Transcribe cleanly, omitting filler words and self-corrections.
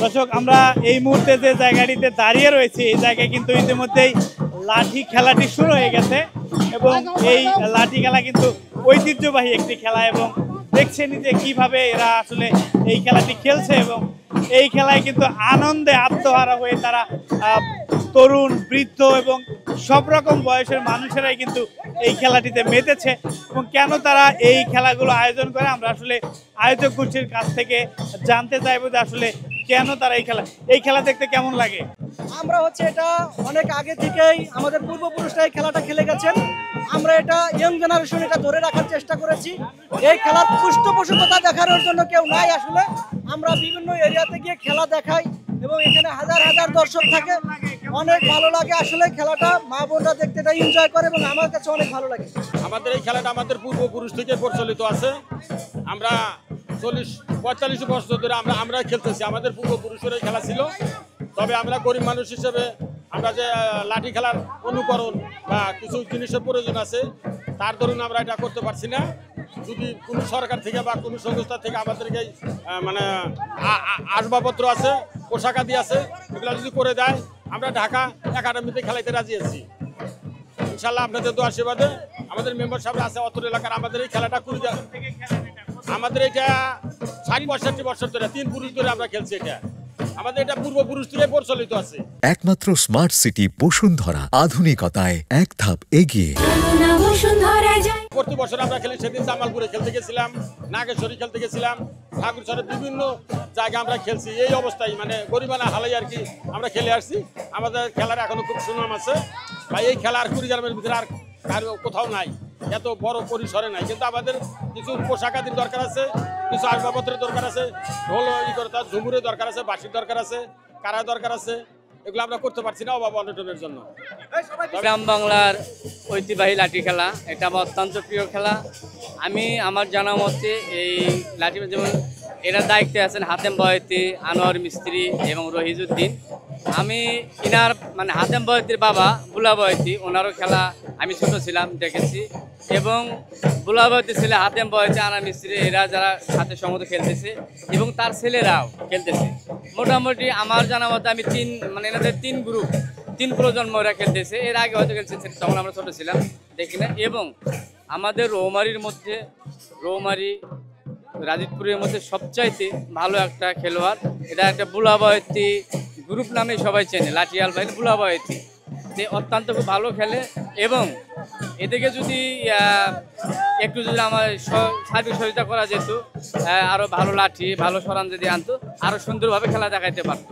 দর্শক আমরা এই মুহূর্তে যে জায়গাটিতে দাঁড়িয়ে রয়েছি এই জায়গায় কিন্তু ইতিমধ্যেই লাঠি খেলাটি শুরু হয়ে গেছে এবং এই লাঠি খেলা কিন্তু ঐতিহ্যবাহী একটি খেলা এবং দেখছেন যে কিভাবে এরা আসলে এই খেলাটি খেলছে এবং এই খেলায় কিন্তু আনন্দে আত্মহারা হয়ে তারা তরুণ বৃদ্ধ এবং সব রকম বয়সের মানুষেরাই কিন্তু এই খেলাটিতে মেতেছে এবং কেন তারা এই খেলাগুলো আয়োজন করে আমরা আসলে আয়োজক গোষ্ঠীর কাছ থেকে জানতে চাইবো যে আসলে কেন তারা এই খেলা দেখতে কেমন লাগে। আমরা এটা অনেক আগে থেকেই আমাদের পূর্বপুরুষরা এই খেলাটা খেলে গেছেন। আমরা এটা ইয়ং জেনারেশন এটা ধরে রাখার চেষ্টা করেছি। এই খেলার পৃষ্ঠপোষকতা দেখানোর জন্য কেউ নাই। আসলে আমরা বিভিন্ন এরিয়াতে গিয়ে খেলা দেখাই এবং এখানে হাজার হাজার দর্শক থাকে, অনেক ভালো লাগে। আসলে খেলাটা মা বোনরা দেখতে এনজয় করে এবং আমার কাছে অনেক ভালো লাগে। আমাদের এই খেলাটা আমাদের পূর্বপুরুষ থেকে প্রচলিত আছে। আমরা 40-45 বছর ধরে আমরা খেলতেছি। আমাদের পূর্বপুরুষের এই খেলা ছিল। তবে আমরা গরিব মানুষ হিসেবে আমরা যে লাঠি খেলার অনুকরণ বা কিছু জিনিসের প্রয়োজন আছে তার দরুন আমরা এটা করতে পারছি না। যদি কোনো সরকার থেকে বা কোনো সংস্থা থেকে আমাদেরকে মানে আসবাবপত্র আছে, পোশাক আদি আছে, এগুলো যদি করে দেয় আমরা ঢাকা একাডেমিতে খেলাইতে রাজি আছি। ইনশাল্লাহ আপনাদের তো আশীর্বাদে আমাদের মেম্বার সাহেব আছে অত এলাকার আমাদের এই খেলাটা আমাদের এটা 60-65 বছর ধরে 3 পুরুষ ধরে আমরা খেলছি। এটা আমাদের এটা পূর্বপুরুষ থেকে প্রচলিত আছে। একমাত্র স্মার্ট সিটি বসুন্ধরা, আধুনিকতায় এক ধাপ এগিয়ে। প্রতি বছর আমরা খেলি। সেদিন জামালপুরে খেলতে গেছিলাম, নাগেশ্বরী খেলতে গেছিলাম, ঠাকুরছড়ের বিভিন্ন জায়গায় আমরা খেলছি। এই অবস্থায় মানে গরিবানা হালাই আর কি আমরা খেলে আসছি। আমাদের খেলার এখনো খুব সুনাম আছে বা এই খেলার কুড়িগ্রামের ভিতরে আর কারো কোথাও নাই, এত বড় পরিসরে নাই। কিন্তু আমাদের কিছু পোশাক আদির দরকার আছে, কিছু আসবাবপত্রের দরকার আছে, ঢোল তার ঝুমুরের দরকার আছে, বাঁশির দরকার আছে, কারা দরকার আছে। এগুলো আমরা করতে পারছি না অভাব অনটনের জন্য। গ্রাম বাংলার ঐতিহ্যবাহী লাঠি খেলা এটা আমার অত্যন্ত প্রিয় খেলা। আমি আমার জানা মতে এই লাঠি যেমন এরা দায়িত্বে আছেন হাতেম বয়তি, আনোয়ার মিস্ত্রি এবং রহিজুদ্দিন। আমি ইনার মানে হাতেম বয়তির বাবা বুলা বয়তি, ওনারও খেলা আমি ছোট ছিলাম দেখেছি এবং বুলা বয়তি ছেলে হাতেম বয়তি, আনোয়ার মিস্ত্রি এরা যারা সাথে সমুদ্র খেলতেছে এবং তার ছেলেরাও খেলতেছে। মোটামুটি আমার জানা মতে আমি মানে এনাদের 3 প্রজন্ম এরা খেলতেছে। এর আগে হয়তো খেলছে তখন আমরা ছোটো ছিলাম, দেখি না। এবং আমাদের রৌমারির মধ্যে রাজিতপুরের মধ্যে সবচাইতে ভালো একটা খেলোয়াড়, এটা একটা বুলাবয়তি গ্রুপ নামে সবাই চেনে, লাঠিয়াল ভাই বুলাবয়তি। অত্যন্ত খুব ভালো খেলে এবং এদিকে যদি একটু যদি আমার সার্বিক সহযোগিতা করা যেত, আরও ভালো লাঠি ভালো সরান যদি আনতো, আরও সুন্দরভাবে খেলা দেখাইতে পারতো।